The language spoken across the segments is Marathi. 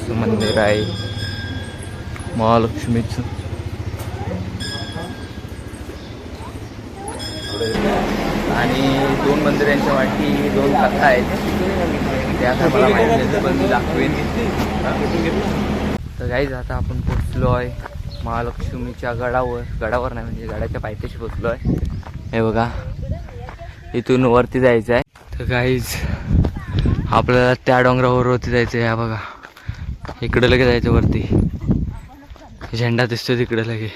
तसं मंदिर आहे महालक्ष्मीचं. आणि दोन मंदिरांच्या वाटी दोन कथा आहेत, त्या काय मला माहिती नाही पण मी दाखवेन. तर गाईज आता आपण पोचलो आहे महालक्ष्मीच्या गडावर नाही म्हणजे गडाच्या पायथ्याशी पोचलो आहे. हे बघा इथून वरती जायचं आहे. तर गाईज आपल्याला त्या डोंगरावर वरती जायचं आहे. हा बघा इकडे लगे जायचं वरती, झेंडा दिसतो तिकडे लगे.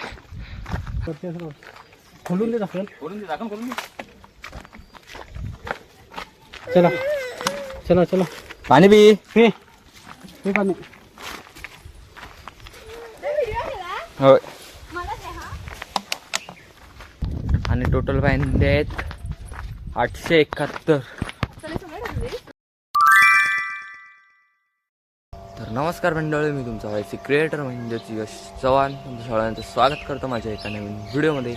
खोलून दे चला चला चला. पाणी बी हे पाणी. होय. आणि टोटल पायंदे आहेत 871. तर नमस्कार मंडळी, मी तुमचा व्हायसी क्रिएटर म्हणजेच यश चव्हाण. तुमचं सगळ्यांचं स्वागत करतो माझ्या एका नवीन व्हिडिओमध्ये.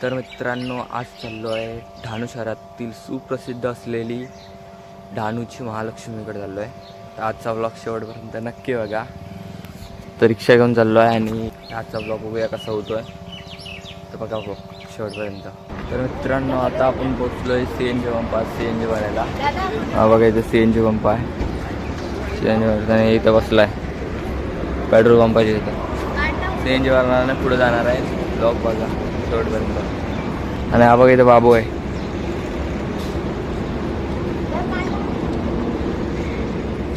तर मित्रांनो, आज चाललो आहे डहाणू शहरातील सुप्रसिद्ध असलेली डहाणूची महालक्ष्मीकडे चाललो आहे. तर आजचा ब्लॉग शेवटपर्यंत नक्की बघा. तर रिक्षा घेऊन चाललो आहे आणि आजचा ब्लॉग बघूया कसा होतो आहे. तर बघा ब्लॉग शेवटपर्यंत. तर मित्रांनो, आता आपण पोचलो आहे CNG पंपात CNG भरायला. हा बघा इथं CNG पंप आहे. CNG भरताना इथं बसला आहे पेट्रोल पंपाच्या इथं. CNG भरणार पुढे जाणार आहे. ब्लॉग बघा शेवटपर्यंत. आणि हा बघा इथं बाबू आहे.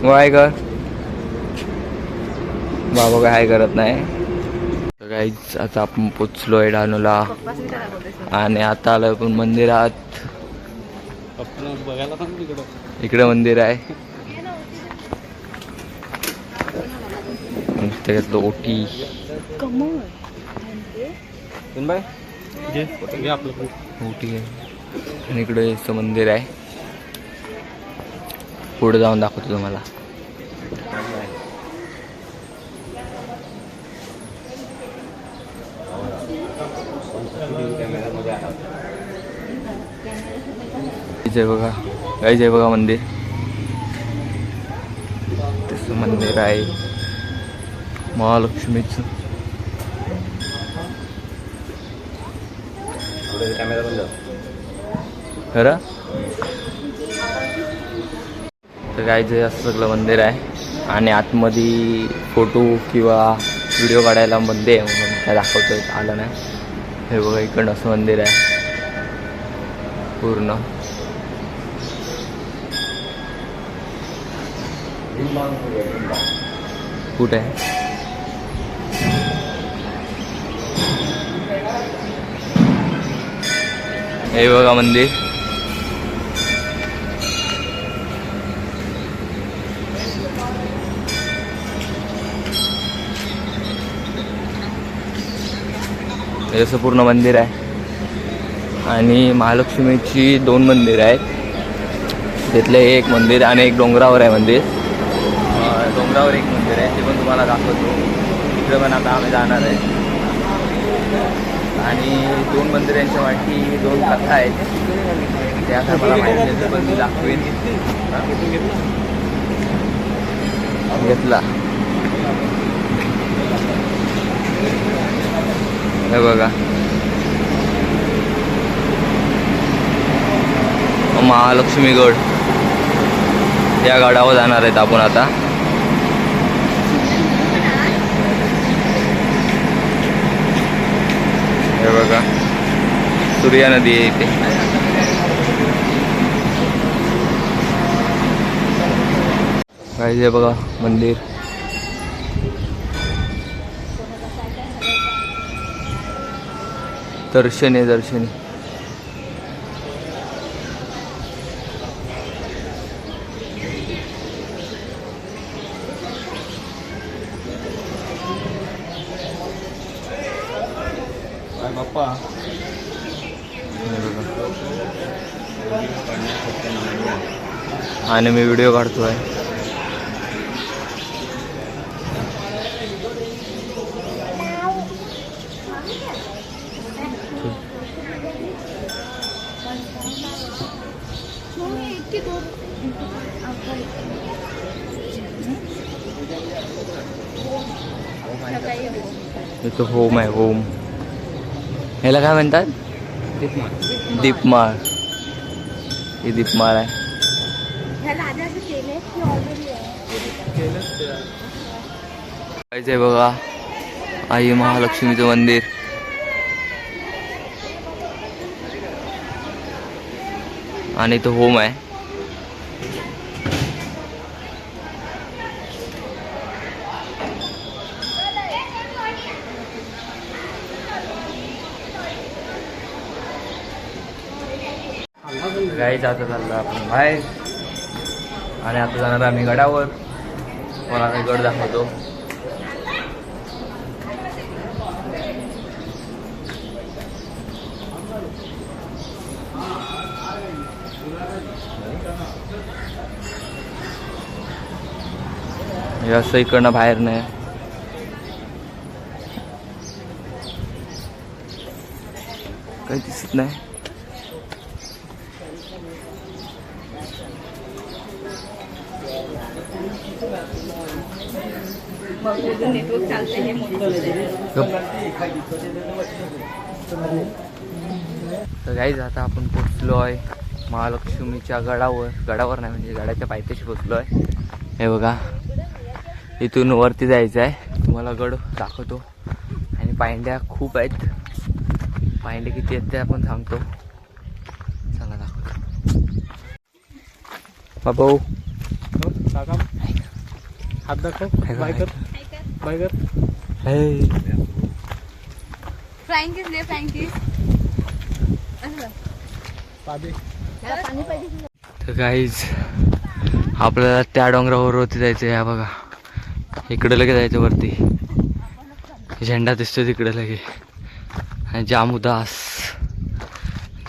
हाय कर बाबा, काय करत नाही. गाईज आता आपण पोचलो आहे डहाणूला आणि आता आलोय पण मंदिरात. इकडे मंदिर आहे. त्याच्यातलं ओटी ओटी आहे आणि इकडे असं मंदिर आहे. पुढे जाऊन दाखवतो तुम्हाला. जय बघा काय जय बघा मंदिर. तसं मंदिर आहे महालक्ष्मीचं. खरं तर काय जे असं सगळं मंदिर आहे आणि आतमध्ये फोटो किंवा व्हिडिओ काढायला बंदी आहे म्हणून काय दाखवतोय आलं नाही. हे बघा इकडं असं मंदिर आहे पूर्ण. कुठे आहे हे बघा मंदिर. हे असं पूर्ण मंदिर आहे. आणि महालक्ष्मीची दोन मंदिर आहेत. तिथले एक मंदिर आणि एक डोंगरावर आहे मंदिर. डोंगरावर एक मंदिर आहे ते पण तुम्हाला दाखवतो. तिकडे पण आता आम्ही जाणार आहे. आणि दोन मंदिरांच्या वाटी दोन कथा आहेत, त्या काय मला माहिती नाही पण मी दाखवेन. घेतला हे बघा महालक्ष्मीगड. या गडावर जाणार आहेत आपण आता. हे बघा सूर्या नदी आहे इथे. काय बघा मंदिर. दर्शनी बाप्पा. आणि मी व्हिडिओ काढतोय. इथं होम आहे होम. ह्याला काय म्हणतात? दीपमाळ. ही दीपमाळ आहे. आहे बघा आई महालक्ष्मीचं मंदिर. आणि इथं होम आहे. गाईच आता चाललो आपण बाहेर आणि आता जाणार आम्ही गडावर. मला काही गड दाखवतो. हे असं इकडनं बाहेर नाही. काही दिसत नाही. तर गाईज आता आपण पोचलो आहे महालक्ष्मीच्या गडावर. गडावर नाही म्हणजे गडाच्या पायथ्याशी पोचलो आहे. हे बघा इथून वरती जायचं आहे. तुम्हाला गड दाखवतो. आणि पायंड्या खूप आहेत. पायंडे किती आहेत ते आपण सांगतो. चला दाखवतो. बाबू हात दाखव. बाय कर. बाय कर. फ्लाइंग किस लिए फ्लाइंग किस तर गाईज आपल्याला त्या डोंगरावर वरती जायचं आहे. बघा इकडे लगे जायचं वरती. झेंडा दिसतो तिकडे लगे. आणि जाम उदास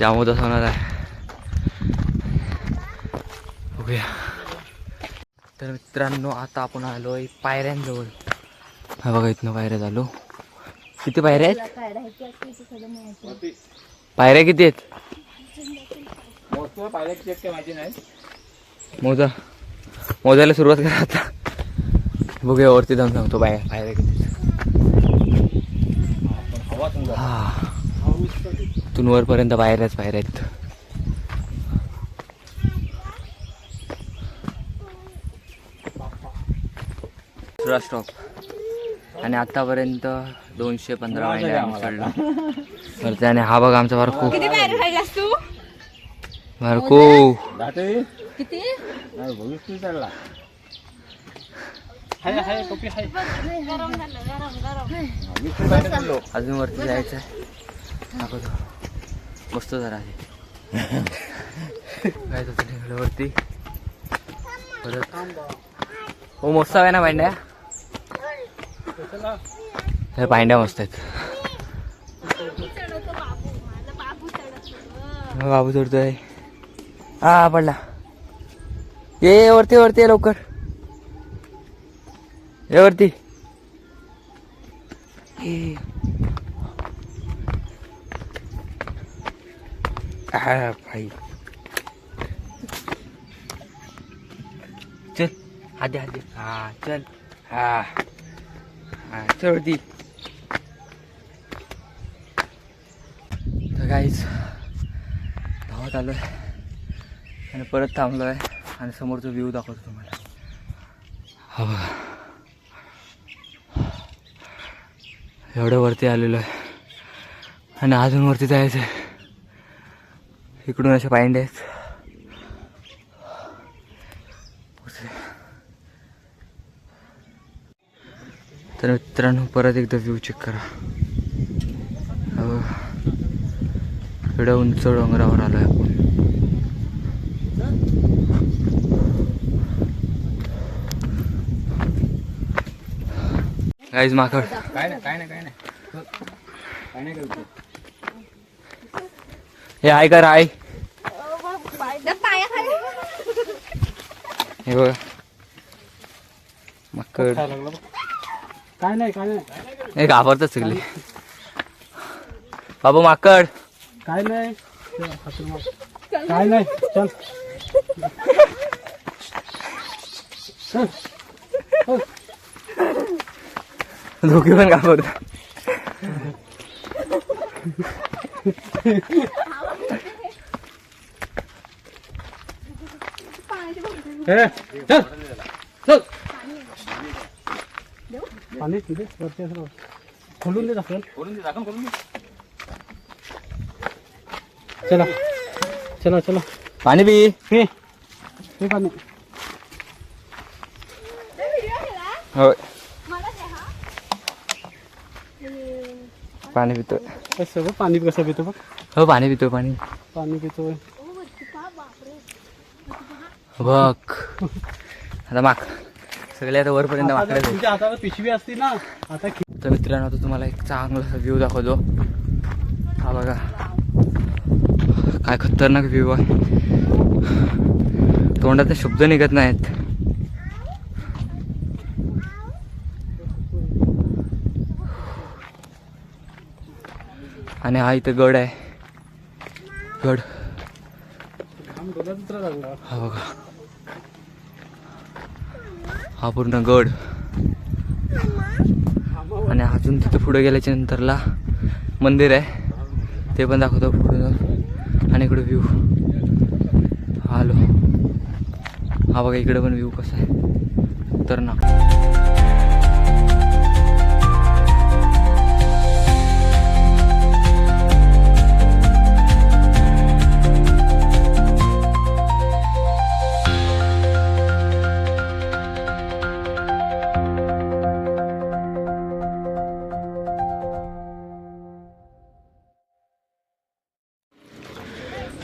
होणार आहे. बघूया. तर मित्रांनो आता आपण आलो आहे पायऱ्यांजवळ. हा बघा इथनं पायऱ्या झालो. किती पायऱ्या आहेत? पायऱ्या किती आहेत? मोजायला सुरुवात करा आता. बघूया वरती जाऊन सांगतो पायऱ्या किती. हा इथून वरपर्यंत पायऱ्याच आहेत. दुसरा स्टॉप. आणि आतापर्यंत 215 महिने आम्ही चढलो. त्याने हा बघा आमचा बारकू. बारकू किती अजून वरती जायचं आहे. दाखवतो. बसतो जरा काय वरती परत. हो मस्त आहे ना पांड्या. पांड्या मस्त आहेत. बाबू चढतोय. हा पडला. ये वरती वरती लवकर. ये वरती. हा भाई चल आधी आधी. हा चल. हा चल वरती. तर गाईज धावत आलो आहे आणि परत थांबलो आहे. आणि समोरचा व्ह्यू दाखवतो तुम्हाला. हा बघा एवढं वरती आलेलो आहे. आणि अजून वरती जायचं आहे. इकडून अशा पायंड्या आहेत. तर मित्रांनो परत एकदा व्ह्यू चेक करा. एवढ्या उंच डोंगरावर आलो आहे आपण. गाईज माकड. काय नाही हे आहे का राय. हे बघा माकड. काय नाही हे घाबरतात सगळे. बाबू माकड. काय नाही. चल दोघी पण घाबरतात. चल चल पाणी तिथे वरती असं खोलून दे दाखल. चला चला चला पाणी पी. हे हे पाणी होय पाणी पितोय. कसं बघ पाणी कसं पितो बघ. हो पाणी पितोय पाणी. पाणी पितोय. बघ आता माग सगळे आता वरपर्यंत माकडे. तुमच्या हातावर पिशवी असती ना आता. तर मित्रांनो आता तुम्हाला एक चांगलासा व्ह्यू दाखवतो. हा बघा काय खतरनाक व्ह्यू आहे. तोंडात शब्द निघत नाहीत. आणि हा इथं गड आहे. गड हा बघा हा पूर्ण गड. आणि अजून तिथं पुढे गेल्याच्या नंतरला मंदिर आहे ते पण दाखवतो पुढे जाऊन. आणि इकडे व्ह्यू आलो. हा बघा इकडे पण व्ह्यू कसा आहे तर ना.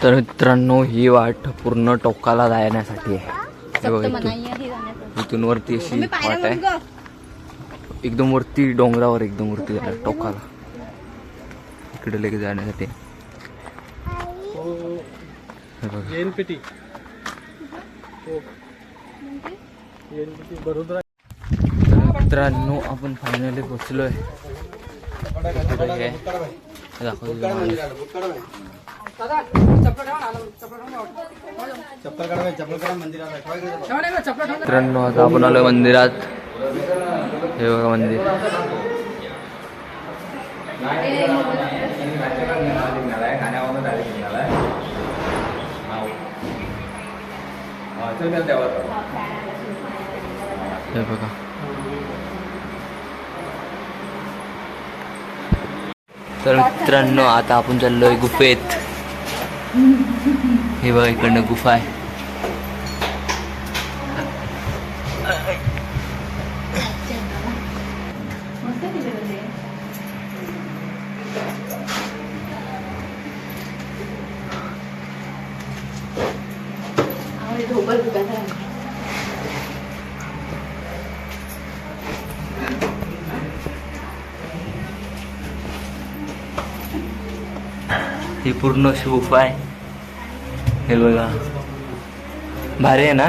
तर मित्रांनो ही वाट पूर्ण टोकाला जाण्यासाठी आहे. हे बघा इथून वरती अशी वाट आहे. एकदम वरती डोंगरावर एकदम वरती जाणार टोकाला इकडे लगेच जाण्यासाठी. हे बघा JNPT बरोबर. तर मित्रांनो आपण फायनली पोचलोय. मित्रांनो आता आपण आलोय मंदिरात. हे बघा मंदिर. हे बघा तर मित्रांनो आता आपण चाललोय गुफेत. हे बघा इकडनं गुफा आहे. ही पूर्ण अशी गुफा आहे. हे बघा भारी आहे ना.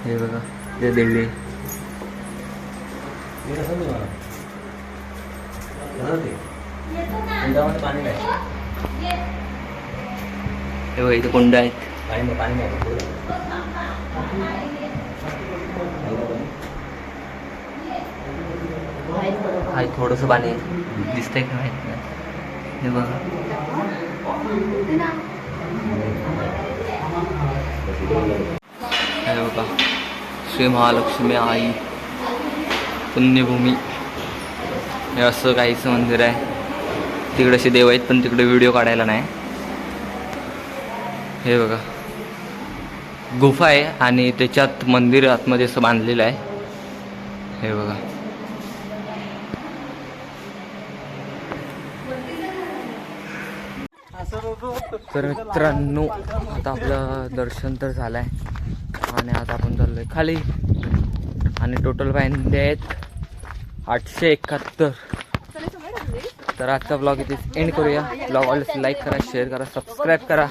हे बघा ते देवी. हे बघा इथे कुंड आहेत. हाय थोडंसं पाणी दिसतंय का माहित नाही. हे बघा हे बघा श्री महालक्ष्मी आई पुण्यभूमी हे असं काहीच मंदिर आहे. तिकडे असे देव आहेत पण तिकडे व्हिडिओ काढायला नाही. हे बघा गुफा आहे आणि त्याच्यात मंदिर आतमध्ये असं बांधलेलं आहे. हे बघा तर मित्रांनो आता आपलं दर्शन तर झालं आहे आणि आता आपण चाललो आहे खाली. आणि टोटल पायंडे आहेत 871. तर आजचा ब्लॉग इथे एंड करूया. ब्लॉग ऑलवेज लाईक करा, शेअर करा, सबस्क्राईब करा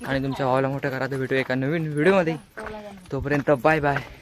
आणि तुमच्या भावाला मोठं करा. तर भेटूया एका नवीन व्हिडिओमध्ये. तोपर्यंत बाय बाय.